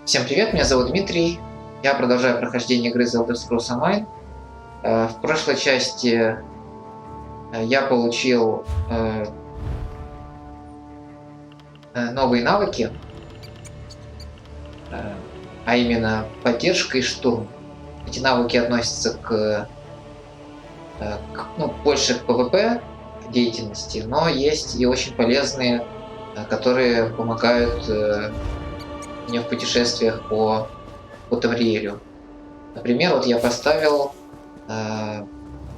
Всем привет, меня зовут Дмитрий. Я продолжаю прохождение игры The Elder Scrolls Online. В прошлой части я получил новые навыки, а именно поддержка и штурм. Эти навыки относятся больше к PvP деятельности, но есть и очень полезные, которые помогают мне в путешествиях по Тавриэлю. Например, вот я поставил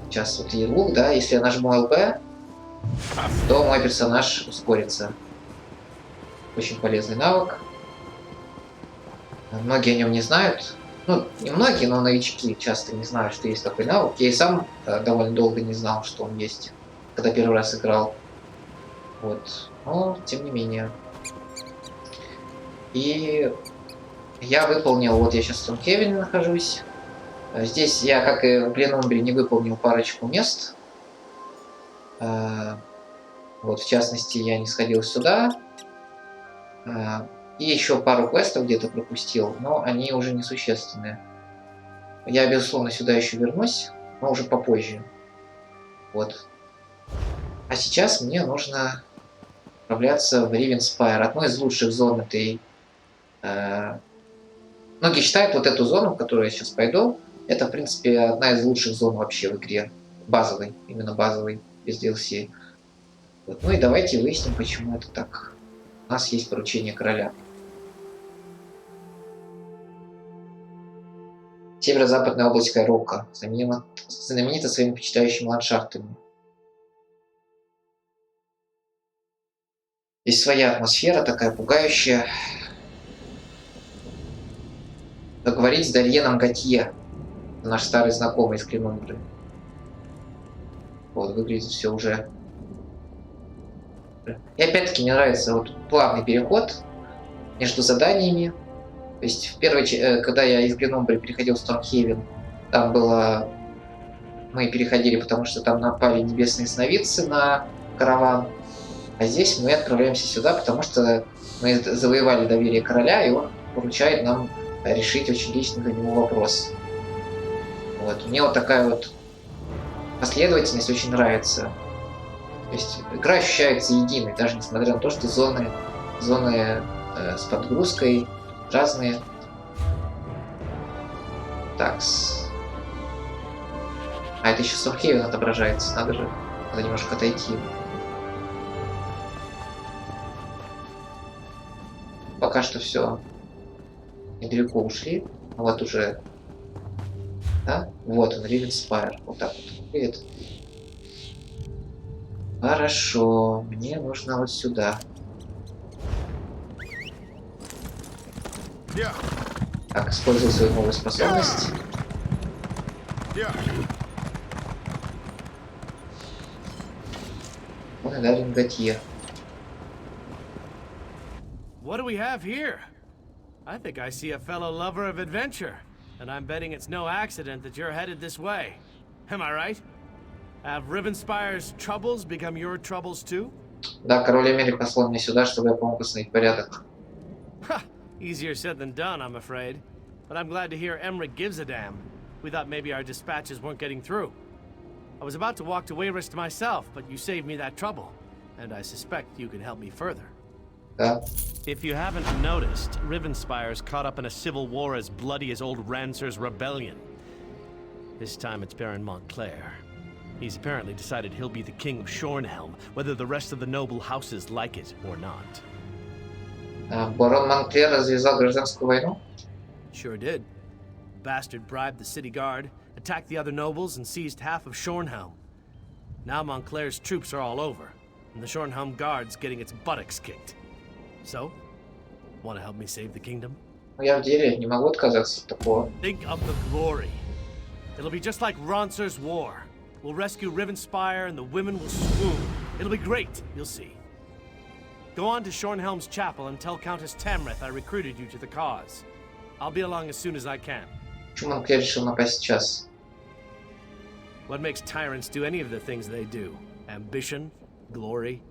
сейчас вот и лук, да, если я нажму LB, то мой персонаж ускорится. Очень полезный навык. Многие о нем не знают. Ну, не многие, но новички часто не знают, что есть такой навык. Я и сам довольно долго не знал, что он есть, когда первый раз играл. Вот. Но, тем не менее. И я выполнил, вот я сейчас в Стонхевене нахожусь. Здесь я, как и в Гленумбре, не выполнил парочку мест. Вот, в частности, я не сходил сюда. И еще пару квестов где-то пропустил, но они уже несущественные. Я, безусловно, сюда еще вернусь, но уже попозже. Вот. А сейчас мне нужно отправляться в Ривенспайр, одну из лучших зон этой... Многие считают вот эту зону, в которую я сейчас пойду, это, в принципе, одна из лучших зон вообще в игре. Базовый, именно базовый, без DLC. Вот. Ну и давайте выясним, почему это так. У нас есть поручение короля. Северо-западная область Кайрока, знаменита своими впечатляющими ландшафтами. Здесь своя атмосфера, такая пугающая. Поговорить с Дарьеном Готье, наш старый знакомый из Клинумбры. Вот, выглядит все уже. И опять-таки мне нравится вот плавный переход между заданиями. То есть когда я из Гленумбры переходил в Стормхейвен, там было... Мы переходили, потому что там напали небесные сновидцы на караван. А здесь мы отправляемся сюда, потому что мы завоевали доверие короля, и он поручает нам решить очень личный для него вопрос. Вот. Мне вот такая вот последовательность очень нравится. То есть игра ощущается единой, даже несмотря на то, что зоны с подгрузкой разные. Такс. А это еще Стормхейвен отображается, надо немножко отойти. Пока что все недалеко ушли. Вот уже. Да? Вот он, Ривенспайр. Вот так вот выглядит. Хорошо. Мне нужно вот сюда. Так, использую свою новую способность. Он и Дарьен Готье. What do we have here? I think I see a fellow lover of adventure, and I'm betting it's no accident that you're headed this way. Am I right? Have Rivenspire's troubles become your troubles too? Да, король Эмери послал меня сюда, чтобы я помог установить порядок. Ha! Easier said than done, I'm afraid. But I'm glad to hear Emmerich gives a damn. We thought maybe our dispatches weren't getting through. I was about to walk to Wayrest myself, but you saved me that trouble. And I suspect you can help me further. Да. If you haven't noticed, Rivenspire's caught up in a civil war as bloody as old Rancer's rebellion. This time it's Baron Montclair. He's apparently decided he'll be the king of Shornhelm, whether the rest of the noble houses like it or not. Барон Монклер развязал гражданскую войну? Sure did. Bastard bribed the city guard, attacked the other nobles, and seized half of Shornhelm. Now Montclair's troops are all over, and the Shornhelm guard's getting its buttocks kicked. So, want to help me save the kingdom? Я в деле не могу отказаться от такого. Think of the glory. It'll be just like Roncer's war. We'll rescue Rivenspire and the women will swoon. It'll be great, you'll see. Go on to Shornhelm's chapel and tell Countess Tamrith I recruited you to the cause. I'll be along as soon as I can. Почему Монклер решил напасть сейчас? What makes tyrants do any of the things they do? Ambition? Glory?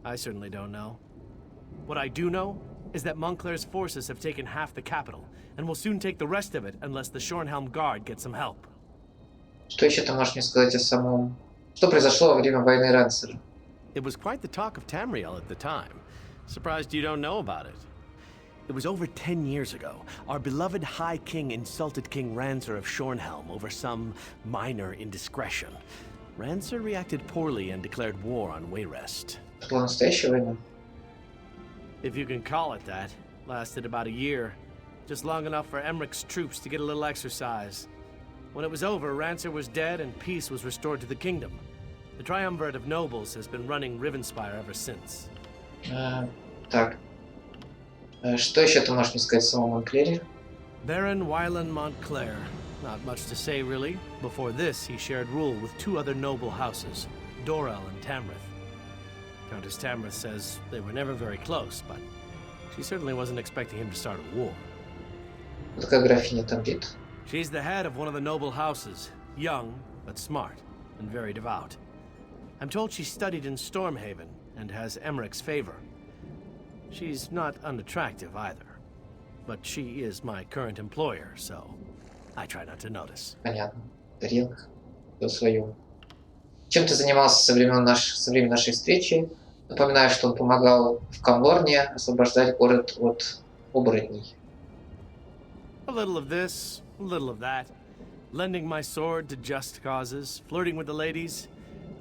I certainly don't know. What I do know is that Montclair's forces have taken half the capital, and will soon take the rest of it unless the Shornhelm Guard get some help. Что еще ты можешь мне сказать о самом... Что произошло во время войны Рансера? It was quite the talk of Tamriel at the time. Surprised you don't know about it. It was over 10 years ago. Our beloved High King insulted King Ranser of Shornhelm over some minor indiscretion. Ranser reacted poorly and declared war on Wayrest. Это была настоящая война? If you can call it that. Lasted about a year. Just long enough for Emmeric's troops to get a little exercise. When it was over, Ranser was dead and peace was restored to the kingdom. The triumvirate of nobles has been running Ривенспайр ever since. Так. Что еще ты можешь мне сказать о самом Монклере? Baron Wylan Montclair. Not much to say, really. Before this, he shared rule with two other noble houses, Dorel and Tamrith. Countess Tamrith says they were never very close, but she certainly wasn't expecting him to start a war. Такая графиня Тамрит. She's the head of one of the noble houses, young, but smart, and very devout. I'm told she studied in Stormhaven, and has Emmeric's favor. She's not unattractive either, but she is my current employer, so I try not to notice. Понятно. Тарелка. Все свое. Чем ты занимался со времени нашей встречи? Напоминаю, что он помогал в Камлорне освобождать город от оборотней. A little of this, a little of that. Lending my sword to just causes, flirting with the ladies.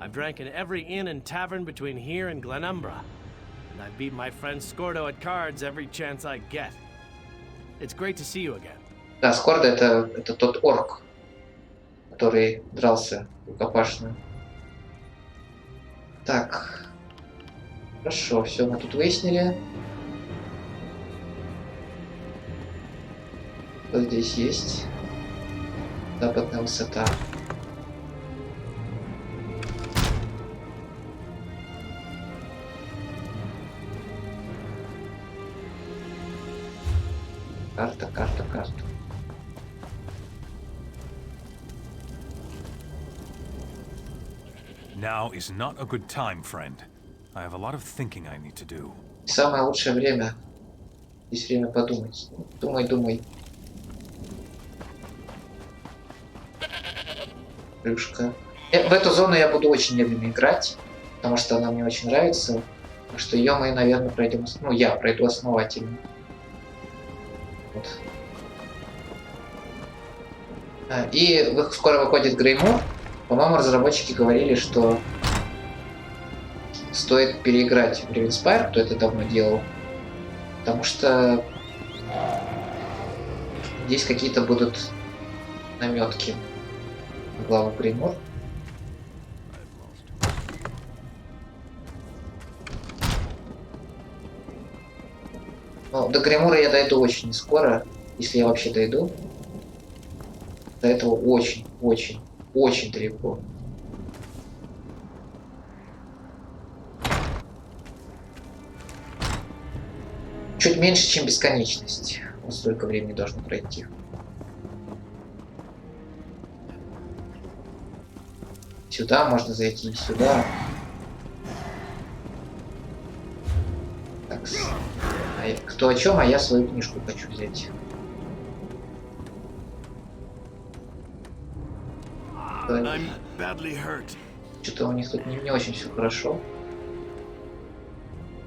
I've drank in every inn and tavern between here and Glenumbra. And I've beat my friend Scordo at cards every chance I get. It's great to see you again. Да, Скорда это тот орк, который дрался рукопашно. Так. Хорошо, все мы тут выяснили. Что здесь есть? Западная высота. Карта, карта, карта. Now is not a good time, friend. I have a lot of thinking I need to do. Самое лучшее время. Здесь время подумать. Думай, думай. Плюшка. В эту зону я буду очень медленно играть, потому что она мне очень нравится. Так что ее мы, наверное, пройдем. Ну, я пройду основательно. Вот. И скоро выходит Греймур. По-моему, разработчики говорили, что стоит переиграть в Ривенспайр, кто это давно делал. Потому что здесь какие-то будут наметки в главу Греймур. Но до Греймура я дойду очень не скоро, если я вообще дойду. До этого очень, очень, очень далеко. Чуть меньше, чем бесконечность. Вот столько времени должно пройти. Сюда можно зайти, сюда. Так, кто о чем, а я свою книжку хочу взять. Что-то у них тут не очень все хорошо.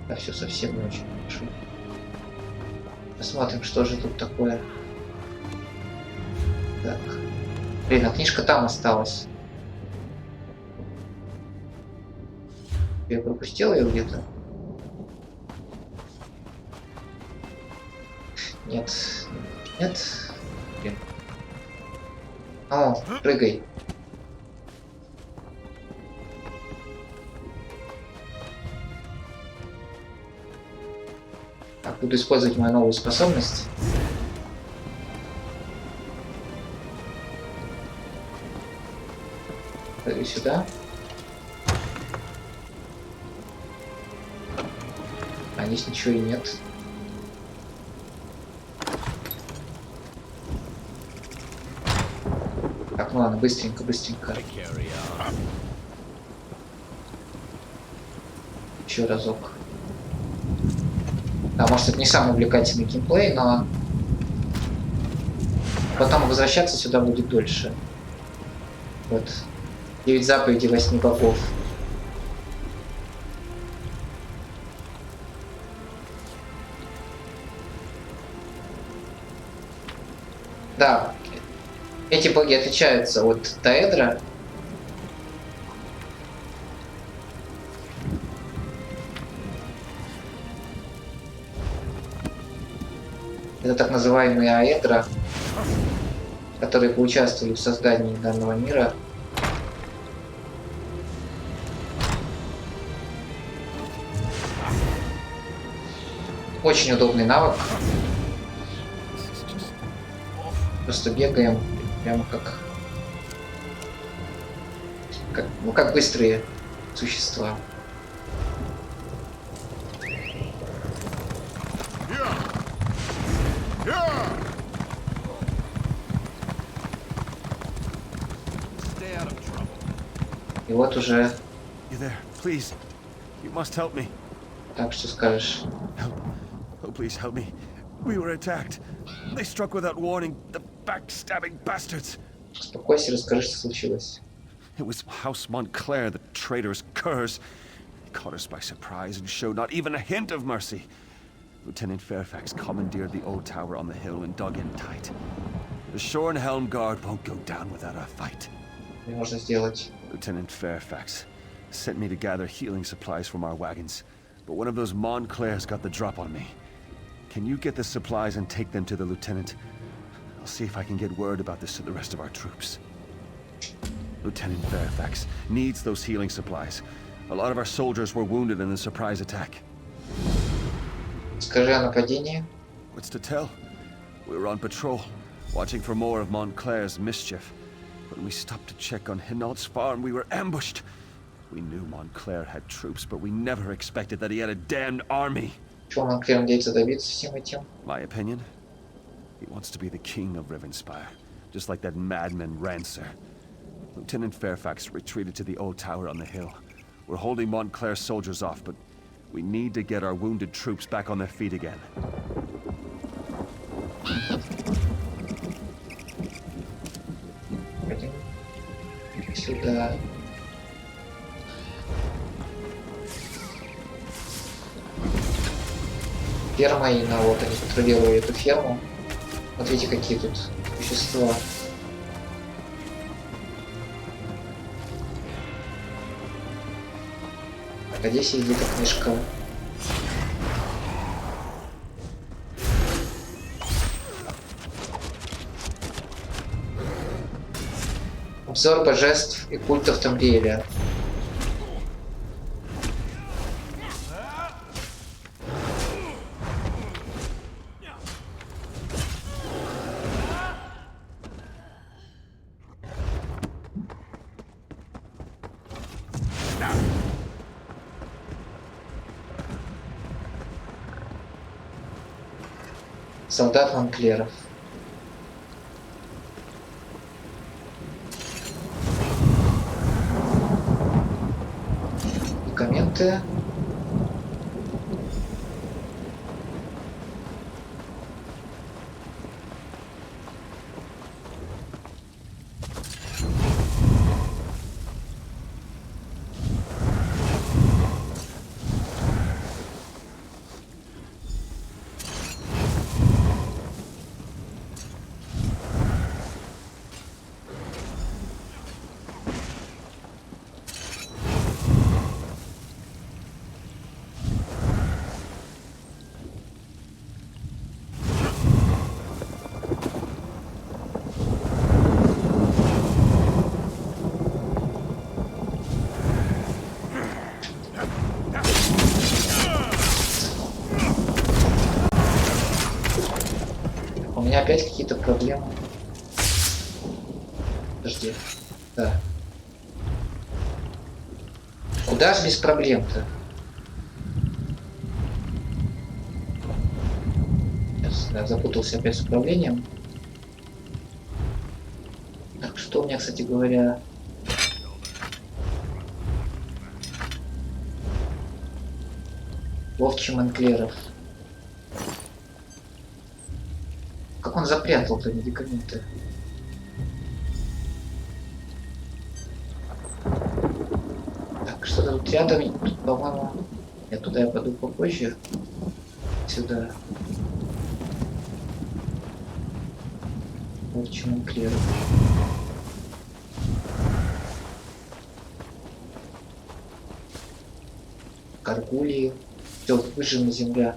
Да, все совсем не очень хорошо. Посмотрим, что же тут такое. Так. Блин, а книжка там осталась. Я пропустил ее где-то? Нет. Нет. Блин. О, прыгай. Так, буду использовать мою новую способность. Прыгай сюда. А здесь ничего и нет. Так, ну ладно, быстренько, быстренько. Еще разок. Да, может, это не самый увлекательный геймплей, но потом возвращаться сюда будет дольше. Вот. 9 заповедей 8 богов. Да, эти боги отличаются от Таэдра. Это так называемые Аэдра, которые поучаствовали в создании данного мира. Очень удобный навык. Просто бегаем прямо как быстрые существа. И вот уже. You there? Please. You must help me. Так, что скажешь? Help. Oh, please help me. We were attacked. They struck without warning. The backstabbing bastards. Успокойся, расскажи, что случилось. It was House Montclair, the traitorous curs. They caught us by surprise and showed not even a hint of mercy. Lieutenant Fairfax commandeered the old tower on the hill and dug in tight. The Shornhelm Guard won't go down without a fight. Что можно сделать? Lieutenant Fairfax sent me to gather healing supplies from our wagons, but one of those Montclairs got the drop on me. Can you get the supplies and take them to the lieutenant? I'll see if I can get word about this to the rest of our troops. Lieutenant Fairfax needs those healing supplies. A lot of our soldiers were wounded in the surprise attack. Скажи о нападении. What's to tell? We were on patrol, watching for more of Montclair's mischief. When we stopped to check on Hinault's farm, we were ambushed. We knew Montclair had troops, but we never expected that he had a damned army. Чего Монклер надеется добиться всем этим? My opinion? He wants to be the king of Ривенспайр, just like that madman Rancer. Lieutenant Fairfax retreated to the old tower on the hill. We're holding Montclair's soldiers off, but we need to get our wounded troops back on their feet again. Пойдем сюда. Ферма, и вот они патрулировали эту ферму. Смотрите, какие тут существа. А здесь сидит книжка. Обзор божеств и культов Тамриэля. Солдат Монклеров. Документы. У меня опять какие-то проблемы. Подожди. Да. Куда же без проблем-то? Сейчас, да, запутался опять с управлением. Так, что у меня, кстати говоря... Ловчий Монклеров. Как он запрятал-то медикаменты? Так, что-то тут рядом, тут, по-моему... Нет, туда я пойду попозже. Сюда. Вот чему клер. Гаргулии. Все, выжжена земля.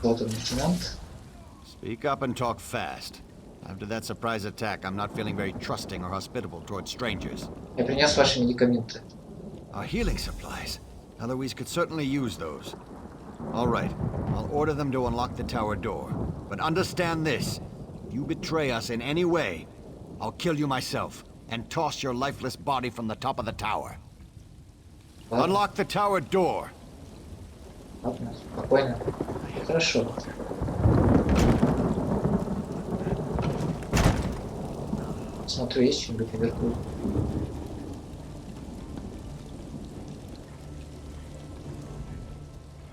Вот он, лейтенант. Speak up and talk fast. After that surprise attack, I'm not feeling very trusting or hospitable towards strangers. Я принес ваши медикаменты. Our healing supplies. Eloise could certainly use those. All right, I'll order them to unlock the tower door. But understand this. You betray us in any way, I'll kill you myself and toss your lifeless body from the top of the tower. Ладно, Unlock the tower door. ладно, спокойно. Хорошо. Смотрю, есть что-нибудь наверху.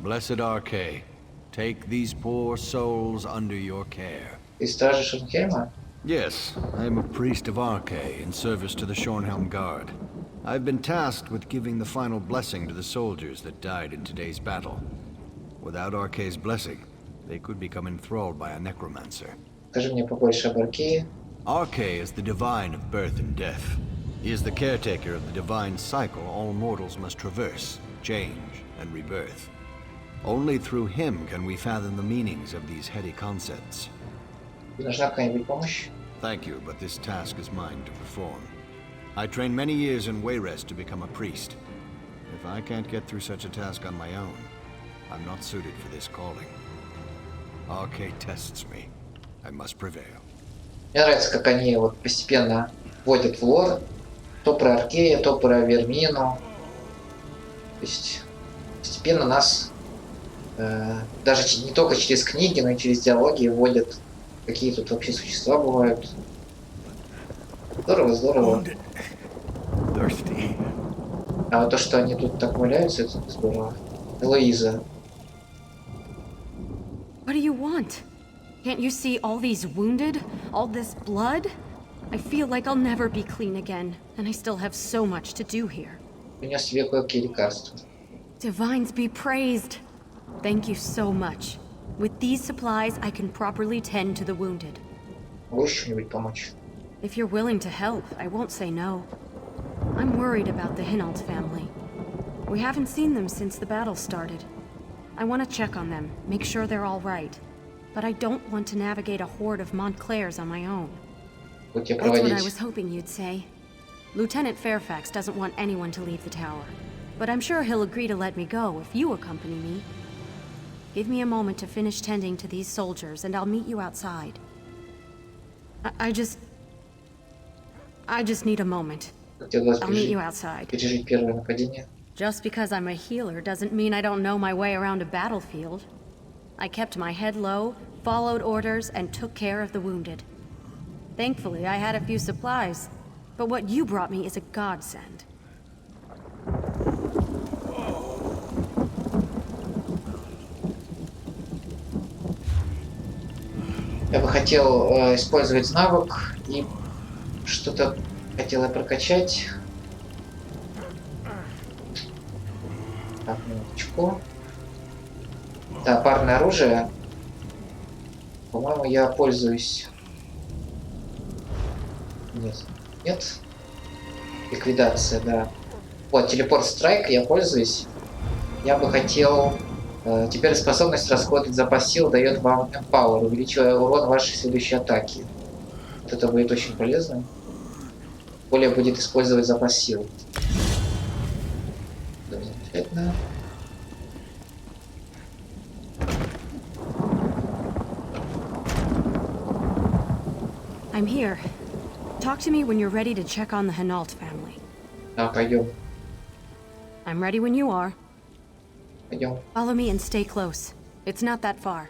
Blessed Arche, take these poor souls under your care. Ты стражи Шернхельма? Yes, I am a priest of Arche in service to the Shornhelm Guard. I've been tasked with giving the final blessing to the soldiers that died in today's battle. Without Arche's blessing, they could become enthralled by a necromancer. Скажи мне побольше об Аркее. Arche is the divine of birth and death. He is the caretaker of the divine cycle all mortals must traverse, change, and rebirth. Only through him can we fathom the meanings of these heady concepts. Тебе нужна какая-нибудь помощь? Thank you, but this task is mine to perform. I trained many years in Wayrest to become a priest. If I can't get through such a task on my own, I'm not suited for this calling. Arche tests me. I must prevail. Мне нравится, как они вот постепенно вводят в лор. То про Аркея, то про Вермину. То есть постепенно нас даже не только через книги, но и через диалоги вводят, какие тут вообще существа бывают. Здорово, здорово. А вот то, что они тут так валяются, это здорово. Элоиза. What do you want? Can't you see all these wounded? All this blood? I feel like I'll never be clean again, and I still have so much to do here. Принес тебе кое-какие лекарства. Divines be praised! Thank you so much. With these supplies, I can properly tend to the wounded. Могу еще что-нибудь помочь? If you're willing to help, I won't say no. I'm worried about the Hinault family. We haven't seen them since the battle started. I want to check on them, make sure they're all right. But I don't want to navigate a horde of Montclairs on my own. Вот тебе That's what I проводить. was hoping you'd say. Lieutenant Fairfax doesn't want anyone to leave the tower. But I'm sure he'll agree to let me go if you accompany me. Give me a moment to finish tending to these soldiers, and I'll meet you outside. I just need a moment. Как тебе удалось I'll meet you outside. пережить первое нападение? Just because I'm a healer doesn't mean I don't know my way around a battlefield. I kept my head low, followed orders, and took care of the wounded. Thankfully, I had a few supplies, but what you brought me is a godsend. Я бы хотел использовать навык и что-то хотел я прокачать. Так, минуточку. Да, парное оружие. По-моему, я пользуюсь. Нет. Нет. Ликвидация, да. Вот, телепорт страйк я пользуюсь. Я бы хотел... теперь способность расходовать запас сил дает вам Empower, увеличивая урон вашей следующей атаки. Вот это будет очень полезно. Более будет использовать запас сил. Да, замечательно. I'm here. Talk to me when you're ready to check on the Hinault family. Да, пойдем. I'm ready when you are. Пойдем. Follow me and stay close. It's not that far.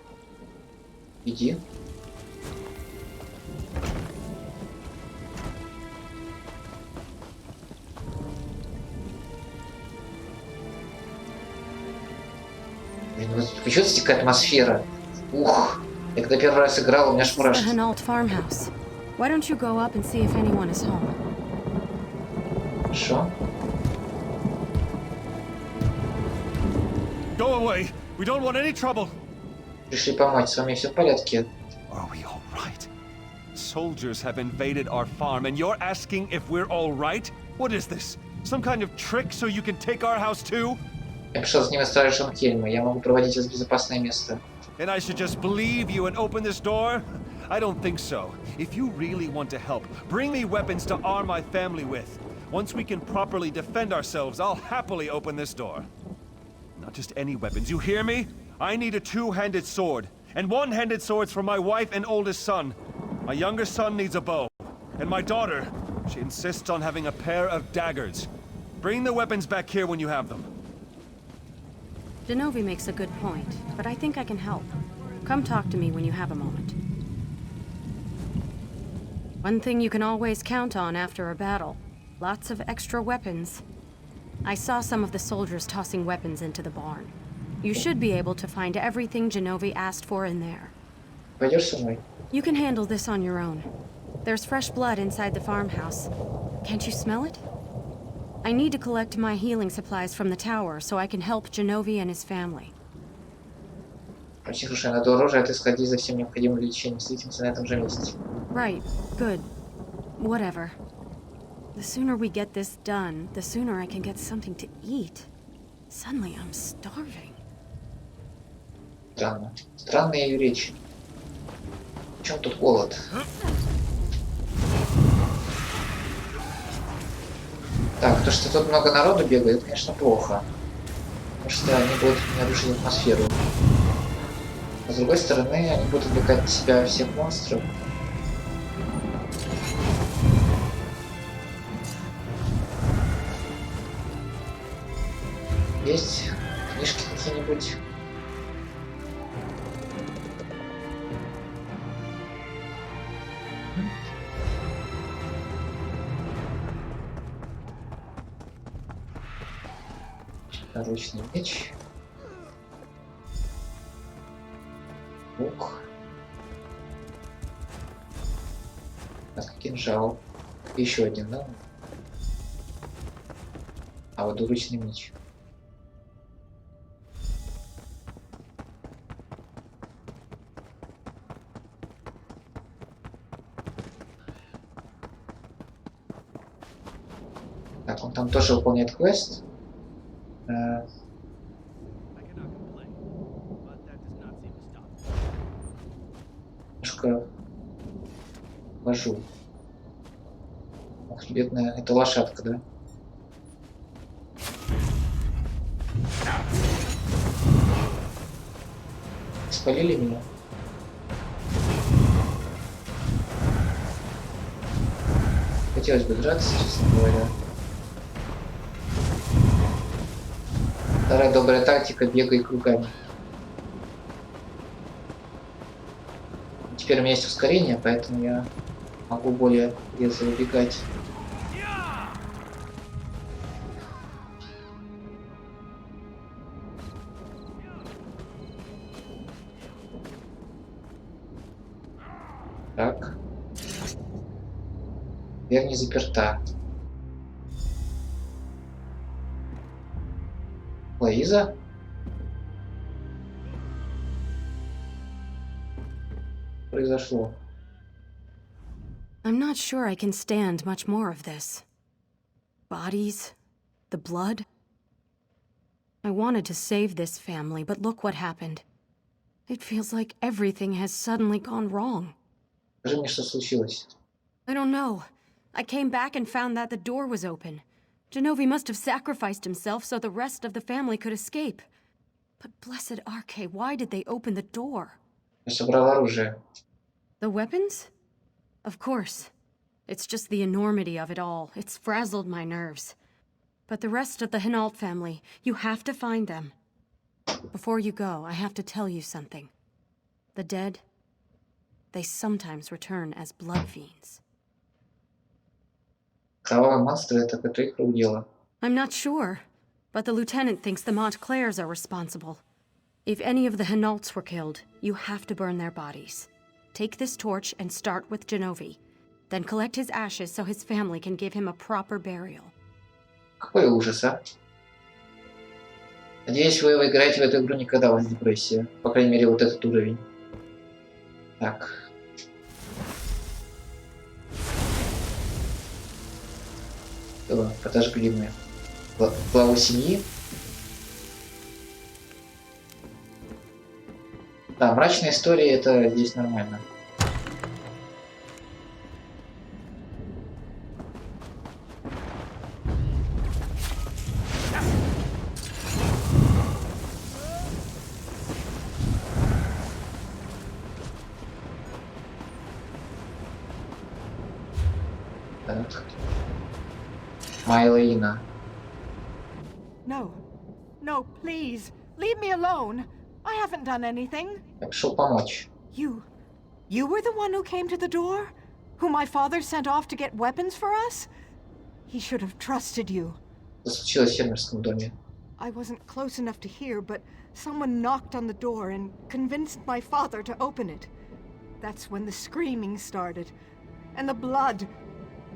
Иди. Блин, вот вы чувствуете, какая атмосфера? Ух! Я когда первый раз играл, у меня This is the мурашки. Hinault farmhouse. Why don't you go up and see if anyone is home? Хорошо. Go away! We don't want any trouble! Пришли помочь. С вами все в порядке? Are we all right? Soldiers have invaded our farm, and you're asking if we're all right? What is this? Some kind of trick so you can take our house too? Я пришел с ними стражи Шонхельма. Я могу проводить вас в безопасное место. And I should just believe you and open this door? I don't think so. If you really want to help, bring me weapons to arm my family with. Once we can properly defend ourselves, I'll happily open this door. Not just any weapons, you hear me? I need a two-handed sword. And one-handed swords for my wife and oldest son. My younger son needs a bow. And my daughter, she insists on having a pair of daggers. Bring the weapons back here when you have them. Genovi makes a good point, but I think I can help. Come talk to me when you have a moment. One thing you can always count on after a battle. Lots of extra weapons. I saw some of the soldiers tossing weapons into the barn. You should be able to find everything Genovi asked for in there. Пойдешь со мной? You can handle this on your own. There's fresh blood inside the farmhouse. Can't you smell it? I need to collect my healing supplies from the tower so I can help Genovi and his family. Очень хорошо. Надо оружие отыскать за всем необходимым лечением. Встретимся на этом же месте. Right. Good. Whatever. The sooner we get this done, the sooner I can get something to eat. Suddenly I'm starving. Странно. Странные ее речи. В чем тут голод? Так, то, что тут много народу бегает, это, конечно, плохо. Потому что они будут нарушить атмосферу. А с другой стороны, они будут отвлекать от себя всех монстров. Есть книжки какие-нибудь? Наручный меч. Лук. Так, кинжал. Еще один, да? А вот двуручный меч. Так, он там тоже выполняет квест. I cannot complain, but that does not seem to stop. Немножко вожу. Ох, бедная, это лошадка, да? Спалили меня? Хотелось бы драться, честно говоря. Старая добрая тактика, бегай кругами. Теперь у меня есть ускорение, поэтому я могу более резво убегать. Так. Дверь не заперта. Лоиза? Произошло. I'm not sure I can stand much more of this. Bodies, the blood. I wanted to save this family, but look what happened. It feels like everything has suddenly gone wrong. Скажи мне, что случилось. I don't know. I came back and found that the door was open. Genovi must have sacrificed himself so the rest of the family could escape. But blessed Arche, why did they open the door? Я собрал оружие. The weapons? Of course. It's just the enormity of it all. It's frazzled my nerves. But the rest of the Hinault family, you have to find them. Before you go, I have to tell you something. The dead, they sometimes return as blood fiends. Кровавые монстры — это твоих рук дело. I'm not sure, but the lieutenant thinks the Montclairs are responsible. If any of the Hinaults were killed, you have to burn their bodies. Take this torch and start with Genovi. Then collect his ashes so his family can give him a proper burial. Какой ужас, а? Надеюсь, вы играете в эту игру никогда, у вас депрессия. По крайней мере, вот этот уровень. Так. Подожгли мы главу семьи. Да, мрачная история, это здесь нормально. Так. Майлоина. No. No, please. Leave me alone. I haven't done anything. Я пришел помочь. You were the one who came to the door? Who my father sent off to get weapons for us? He should have trusted you. Что случилось в фермерском доме? I wasn't close enough to hear, but someone knocked on the door and convinced my father to open it. That's when the screaming started. And the blood.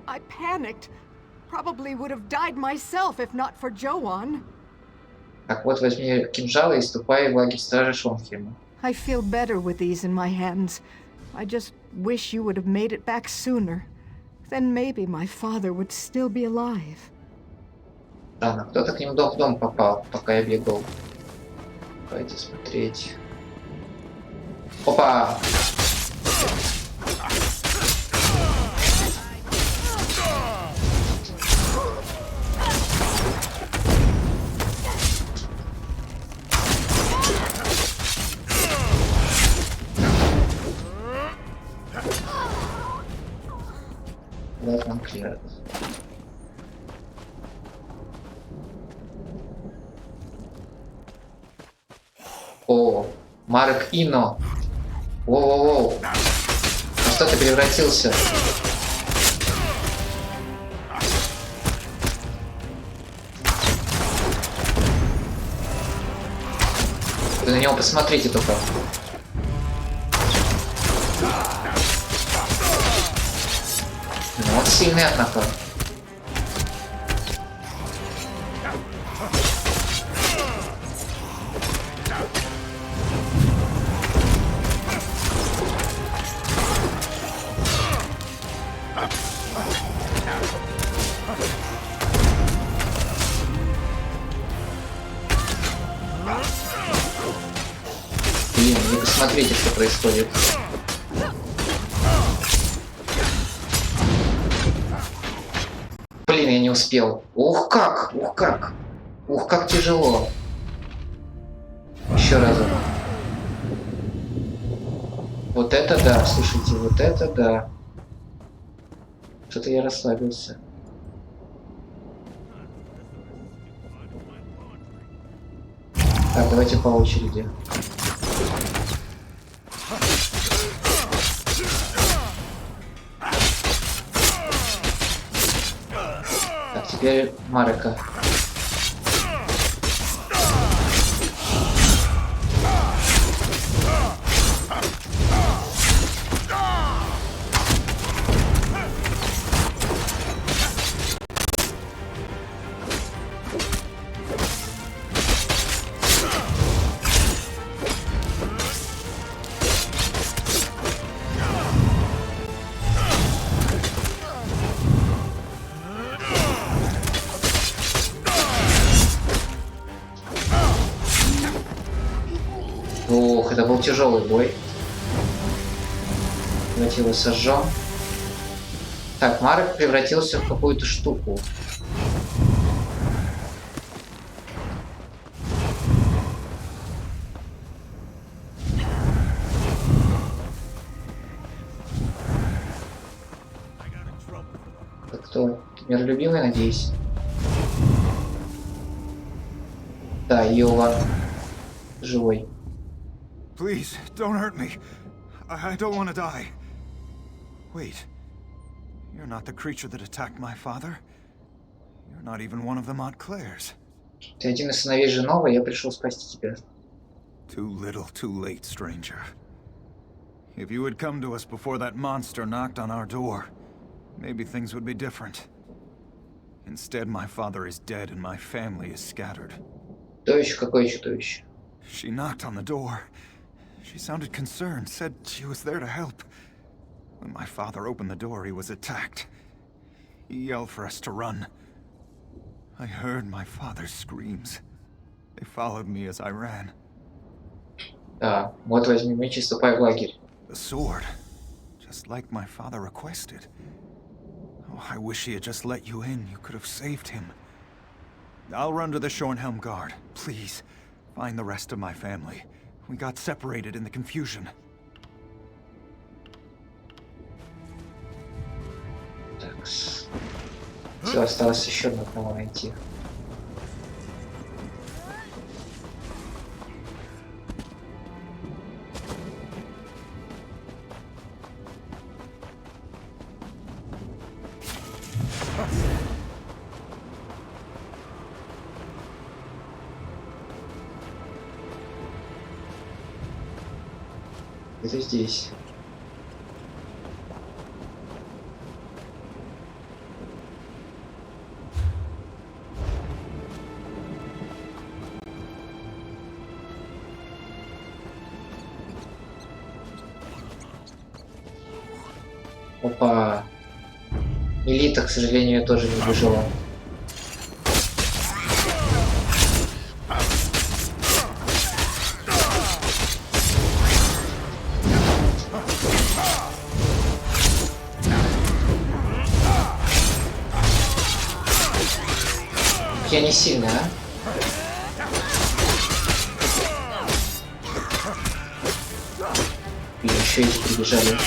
I panicked. Probably would have died myself if not for Joan. Так вот, возьми кинжал и ступай в лагерь стражи Шонхейма. I feel better with these in my hands. I just wish you would have made it back sooner. Then maybe my father would still be alive. Странно, кто-то к ним в дом попал, пока я бегал. Давайте смотреть. Опа! Вот нам клеят. О, Марк Ино. Воу-воу-воу. На что ты превратился? Вы на него посмотрите только. Ну, он сильный, однако. Блин, вы посмотрите, что происходит. Блин, я не успел. Ух как! Ух как! Ух, как тяжело. Еще разок. Вот это да, слушайте, вот это да. Что-то я расслабился. Так, давайте по очереди. Так, теперь Марека. Ох, это был тяжелый бой. Давайте его сожжем. Так, Марек превратился в какую-то штуку. Это кто? Ты миролюбивый, надеюсь? Да, Йова. Живой. Please, don't hurt me. I don't want to die. Wait. You're not the creature that attacked my father. You're not even one of the Montclairs. Ты один из сыновей Женова, я пришел спасти тебя. Too little, too late, stranger. If you had come to us before that monster knocked on our door, maybe things would be different. Instead, my father is dead and my family is scattered. Чудовище, какое чудовище? She knocked on the door. She sounded concerned, said she was there to help. When my father opened the door, he was attacked. He yelled for us to run. I heard my father's screams. They followed me as I ran. Да, вот возьми меч и ступай в лагерь. The sword, just like my father requested. Oh, I wish he had just let you in. You could have saved him. I'll run to the Shornhelm Guard. Please, find the rest of my family. We got separated in the confusion. Так. Все, осталось еще одного найти. Это здесь. Опа. Элита, к сожалению, тоже не выжила. Я не сильно, а? И еще эти прибежали.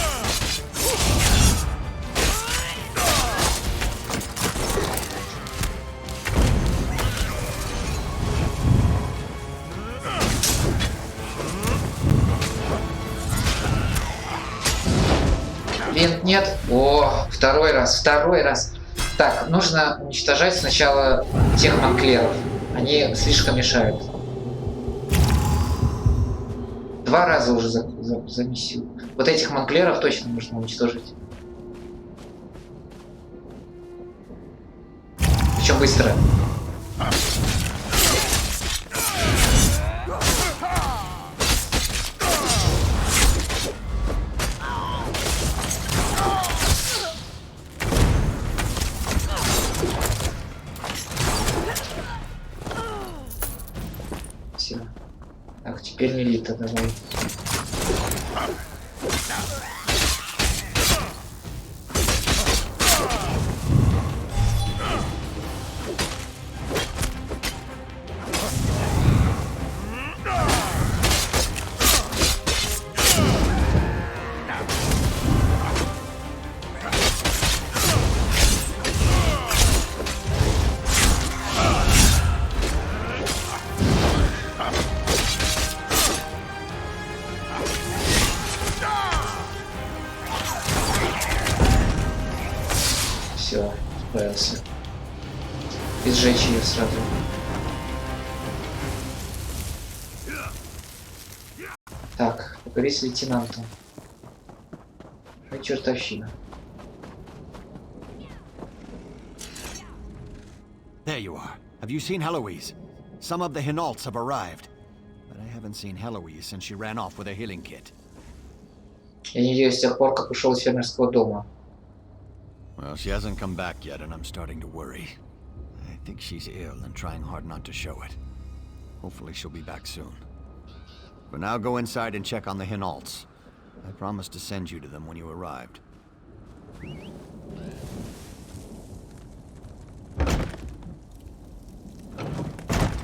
Блин, нет. О, второй раз. Так, нужно уничтожать сначала тех манклеров. Они слишком мешают. 2 раза уже за миссию. Вот этих манклеров точно нужно уничтожить. Причем быстро. Все. Так, теперь Мелита, давай. Все, справился. И сжечь ее сразу. Так, поговори с лейтенантом. Что чертовщина? There you are. Have you seen Heloise? Some of the Hinaults have arrived. But I haven't seen Heloise since she ran off with a healing kit. Я не видел с тех пор, как ушел из фермерского дома. Well, she hasn't come back yet, and I'm starting to worry. I think she's ill and trying hard not to show it. Hopefully she'll be back soon. For now, go inside and check on the Hinaults. I promised to send you to them when you arrived.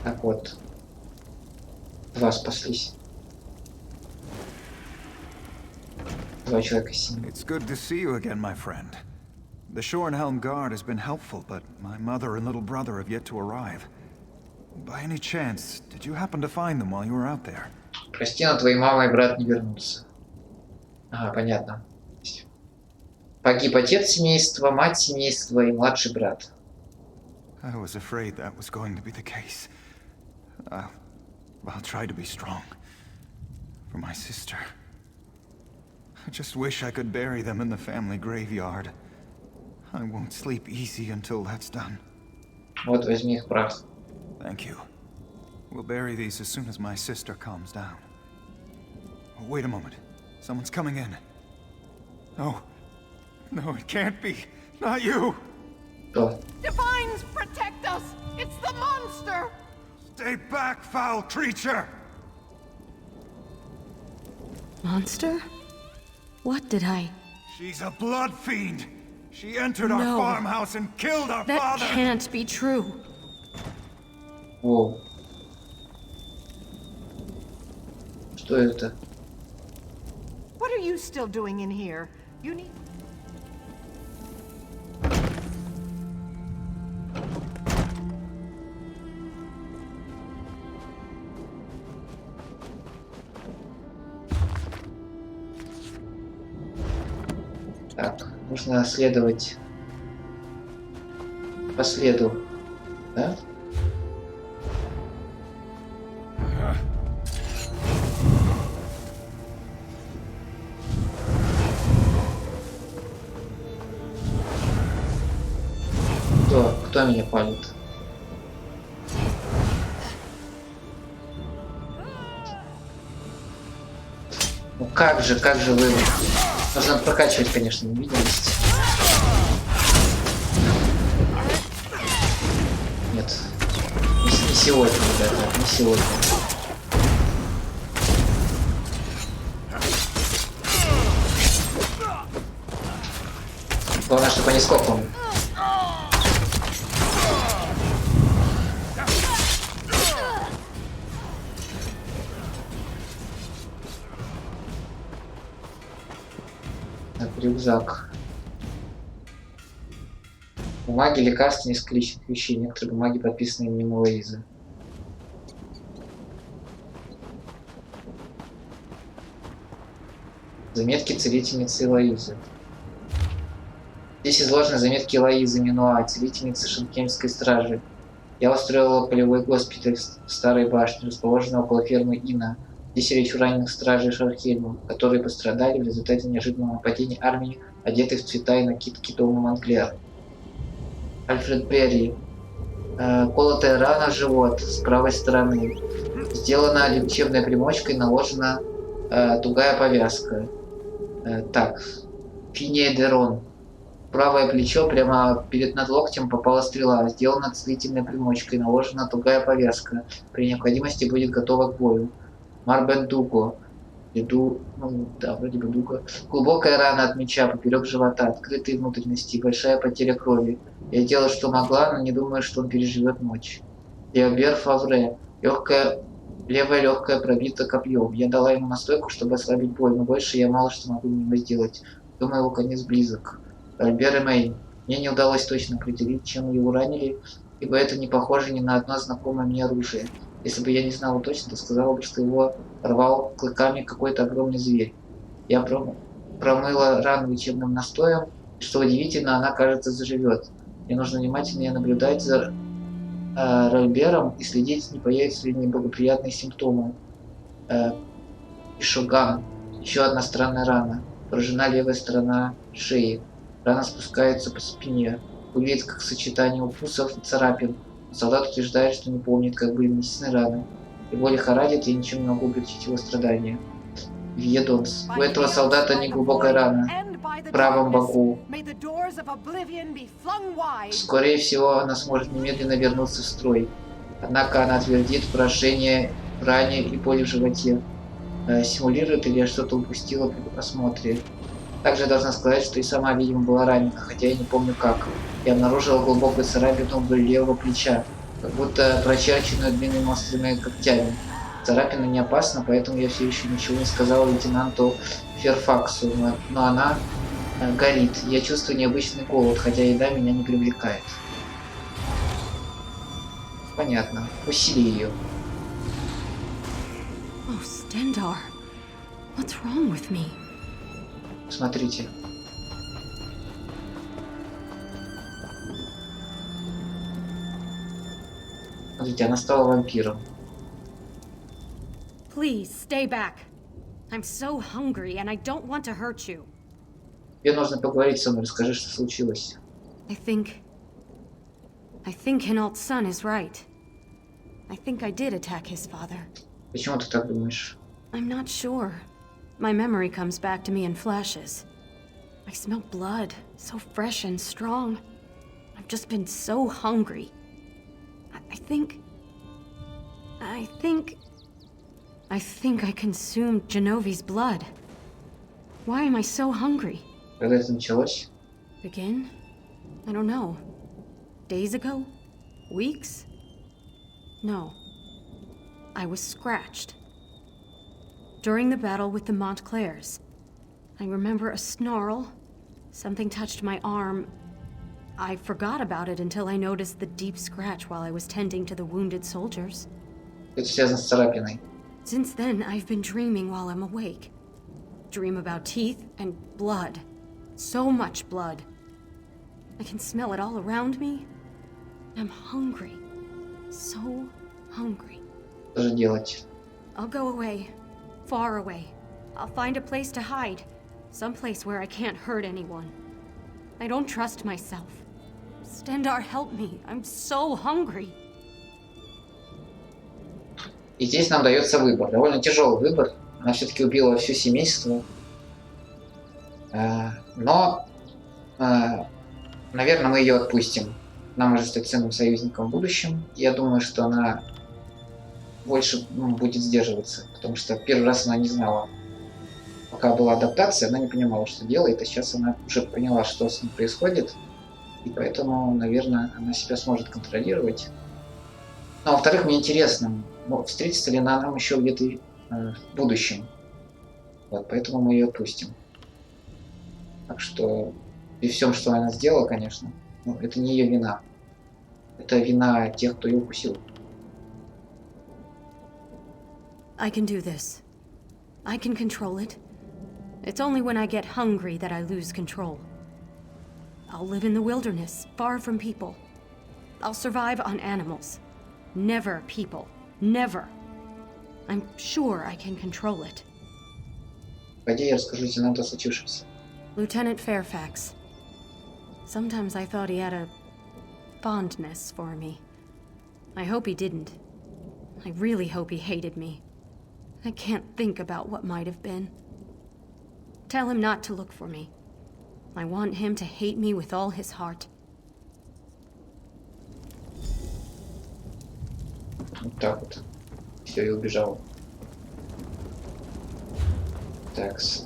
Так вот. 2 спаслись. 2 человека синие. It's good to see you again, my friend. The Shornhelm Guard has been helpful, but my mother and little brother have yet to arrive. By any chance, did you happen to find them while you were out there? Прости, но твои мама и брат не вернутся. Ага, понятно. Погиб отец семейства, мать семейства и младший брат. I was afraid that was going to be the case. I'll try to be strong. For my sister. I just wish I could bury them in the family graveyard. I won't sleep easy until that's done. Вот, возьми их прах. Thank you. We'll bury these as soon as my sister calms down. Oh, wait a moment. Someone's coming in. No. No, it can't be. Not you! Кто? Divines, protect us! It's the monster! Stay back, foul creature! Monster? What did I... She's a blood fiend! She entered our No. farmhouse and killed our That father! can't be true. Воу. Что это? What are you still doing in here? You need... Так, нужно следовать по следу, да? Кто меня палит? Ну как же вы... Нужно прокачивать, конечно, невидимость. Нет. Не сегодня, ребята, не сегодня. Главное, чтобы они скопом. Так, рюкзак. Бумаги, лекарства, несколько личных вещей. Некоторые бумаги подписаны именем Луизы. Заметки целительницы Луизы. Здесь изложены заметки Луизы Минуа, целительницы Шенкемской стражи. Я устроила полевой госпиталь в Старой башне, расположенной около фермы Ина. Здесь речь о раненых стражей Шархельма, которые пострадали в результате неожиданного нападения армии, одетых в цвета и накидки дома Монклер. Альфред Берри. Колотая рана в живот с правой стороны. Сделана лечебной примочкой, наложена тугая повязка. Так. Финия Дерон. Правое плечо прямо перед надлоктем попала стрела. Сделана целительной примочкой, наложена тугая повязка. При необходимости будет готова к бою. Марбен Дуго. Да, вроде бы Дуго. Глубокая рана от меча поперек живота, открытые внутренности, большая потеря крови. Я делала, что могла, но не думаю, что он переживет ночь. Леобер Фавре. Левая легкая пробита копьем. Я дала ему настойку, чтобы ослабить боль, но больше я мало что могу ему сделать. Думаю, его конец близок. Альбер и Мэйн. Мне не удалось точно определить, чем его ранили, ибо это не похоже ни на одно знакомое мне оружие. Если бы я не знала точно, то сказала бы, что его рвал клыками какой-то огромный зверь. Я промыла рану лечебным настоем, и, что удивительно, она, кажется, заживет. Мне нужно внимательнее наблюдать за Ральбером и следить, не появятся ли неблагоприятные симптомы. Ишуган. Еще одна странная рана. Поражена левая сторона шеи. Рана спускается по спине. Выглядит как сочетание укусов и царапин. Солдат утверждает, что не помнит, как были нанесены раны. Его лихорадит, и я ничем не могу облегчить его страдания. Вьедонс. У этого солдата неглубокая рана в правом боку. Скорее всего, она сможет немедленно вернуться в строй. Однако она твердит поражение в ране и боли в животе. Симулирует, или я что-то упустила при осмотре. Также я должна сказать, что и сама, видимо, была ранена, хотя я не помню как. Я обнаружила глубокую царапину вдоль левого плеча, как будто прочерченную длинными острыми когтями. Царапина не опасна, поэтому я все еще ничего не сказала лейтенанту Ферфаксу, но она горит. Я чувствую необычный голод, хотя еда меня не привлекает. Понятно. Усили ее. Oh, Stendar. What's wrong with me? Смотрите. Смотрите, она стала вампиром. Please, stay back. I'm so hungry and I don't want to hurt you. Тебе нужно поговорить со мной, расскажи, что случилось. I think Hinault's son is right. I think I did attack his father. Почему ты так думаешь? I'm not sure. My memory comes back to me in flashes. I smell blood, so fresh and strong. I've just been so hungry. I think I consumed Genovi's blood. Why am I so hungry? Когда это началось? Begin? I don't know. Days ago? Weeks? No. I was scratched. During the battle with the Montclairs. I remember a snarl. Something touched my arm. I forgot about it until I noticed the deep scratch while I was tending to the wounded soldiers. Это связано с царапиной. Since then, I've been dreaming while I'm awake. Dream about teeth and blood. So much blood. I can smell it all around me. I'm hungry. So hungry. Что же делать? I'll go away. Far away. I'll find a place to hide. Someplace where I can't hurt anyone. I don't trust myself. Stendar, help me. I'm so hungry. И здесь нам дается выбор. Довольно тяжелый выбор. Она все-таки убила все семейство. Но, наверное, мы ее отпустим. Она может стать ценным союзником в будущем. Я думаю, что она больше будет сдерживаться. Потому что первый раз она не знала. Пока была адаптация, она не понимала, что делает. А сейчас она уже поняла, что с ней происходит. И поэтому, наверное, она себя сможет контролировать. Но, во-вторых, мне интересно, встретится ли она нам еще где-то в будущем. Вот, поэтому мы ее отпустим. Так что при всем, что она сделала, конечно, это не ее вина. Это вина тех, кто ее укусил. I can do this. I can control it. It's only when I get hungry that I lose control. I'll live in the wilderness, far from people. I'll survive on animals. Never people. Never. I'm sure I can control it. Пойди, я расскажу лейтенанту о случившемся. Lieutenant Fairfax. Sometimes I thought he had a fondness for me. I hope he didn't. I really hope he hated me. I can't think about what might have been. Tell him not to look for me. I want him to hate me with all his heart. Вот так вот. Все, и убежал. Такс.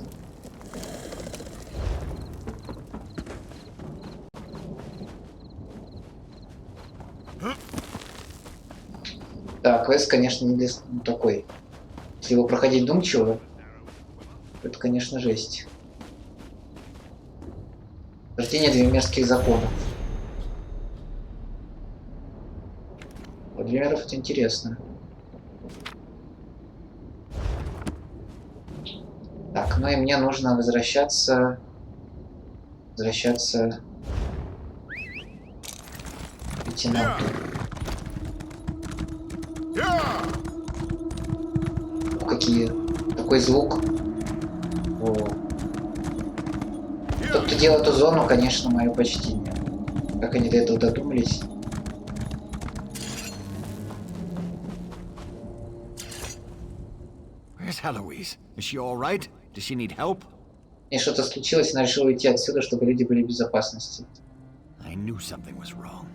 Да, квест, конечно, не такой. Если его проходить вдумчиво, это, конечно, жесть. Рождение двемерских законов. Вот двемеров это интересно. Так, ну и мне нужно возвращаться к лейтенанту. Какие? Такой звук. О. Тот, кто делал эту зону, конечно, мое почтение. Как они до этого додумались. Where's Heloise? Is she all right? Does she need help? И что-то случилось, она решила уйти отсюда, чтобы люди были в безопасности. I knew something was wrong.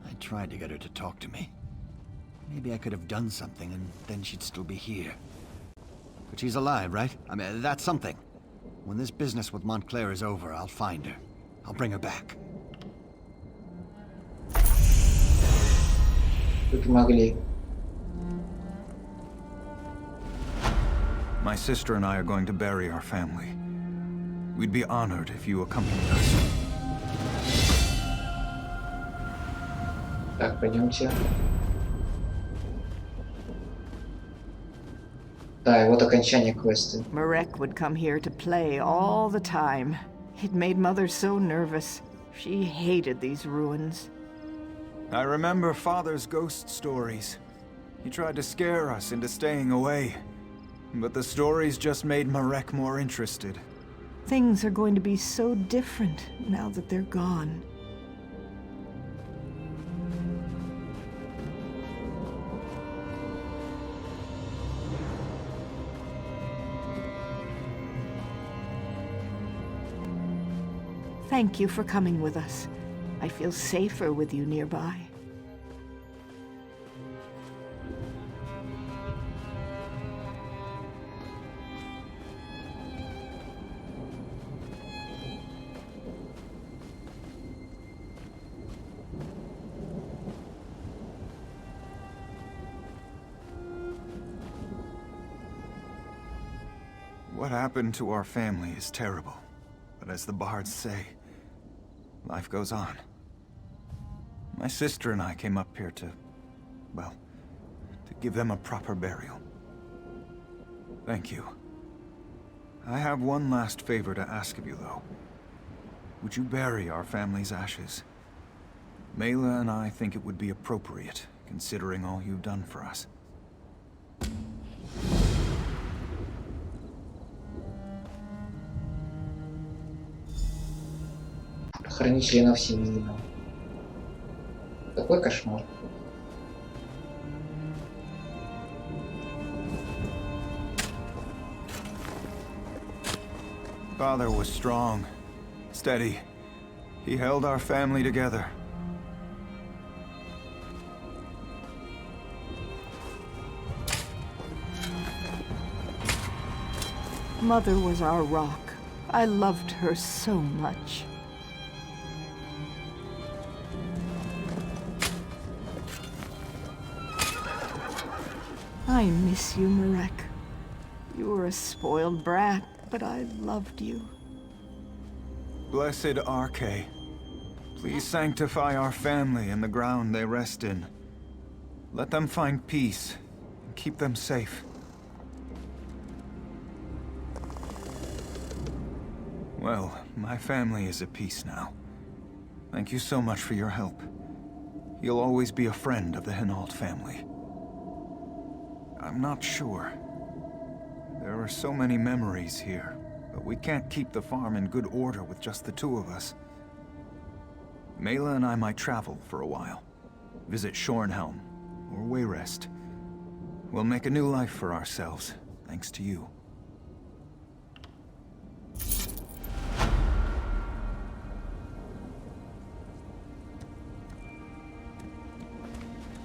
I tried to get her to talk to me. Maybe I could have done something and then she'd still be here. But she's alive, right? I mean, that's something. When this business with Montclair is over, I'll find her. I'll bring her back. Вы помогли. My sister and I are going to bury our family. We'd be honored if you accompanied us. Так, пойдемте. Да, и вот окончание квеста. Marek would come here to play all the time. It made Mother so nervous. She hated these ruins. I remember Father's ghost stories. He tried to scare us into staying away. But the stories just made Marek more interested. Things are going to be so different now that they're gone. Thank you for coming with us. I feel safer with you nearby. What happened to our family is terrible. But as the bards say, life goes on. My sister and I came up here to, well, to give them a proper burial. Thank you. I have one last favor to ask of you, though. Would you bury our family's ashes? Mela and I think it would be appropriate, considering all you've done for us. Хранить членов семьи. Какой кошмар. Father was strong, steady. He held our family together. Mother was our rock. I loved her so much. I miss you, Marek. You were a spoiled brat, but I loved you. Blessed Arche, please sanctify our family and the ground they rest in. Let them find peace and keep them safe. Well, my family is at peace now. Thank you so much for your help. You'll always be a friend of the Hinault family. I'm not sure. There are so many memories here, but we can't keep the farm in good order with just the two of us. Mela and I might travel for a while. Visit Shornhelm, or Wayrest. We'll make a new life for ourselves, thanks to you.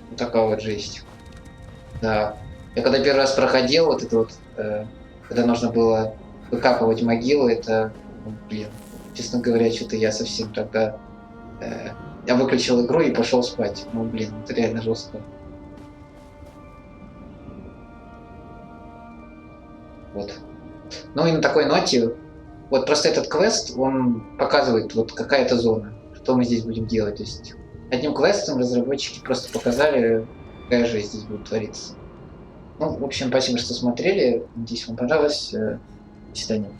Вот такая вот жесть. Да. Я когда первый раз проходил вот это вот, когда нужно было выкапывать могилы, это, ну, блин, честно говоря, что-то я совсем тогда... я выключил игру и пошел спать. Ну, блин, это реально жестко. Вот. Ну и на такой ноте, вот просто этот квест, он показывает вот какая-то зона, что мы здесь будем делать. То есть одним квестом разработчики просто показали, какая жизнь здесь будет твориться. Ну, в общем, спасибо, что смотрели. Надеюсь, вам понравилось. До свидания.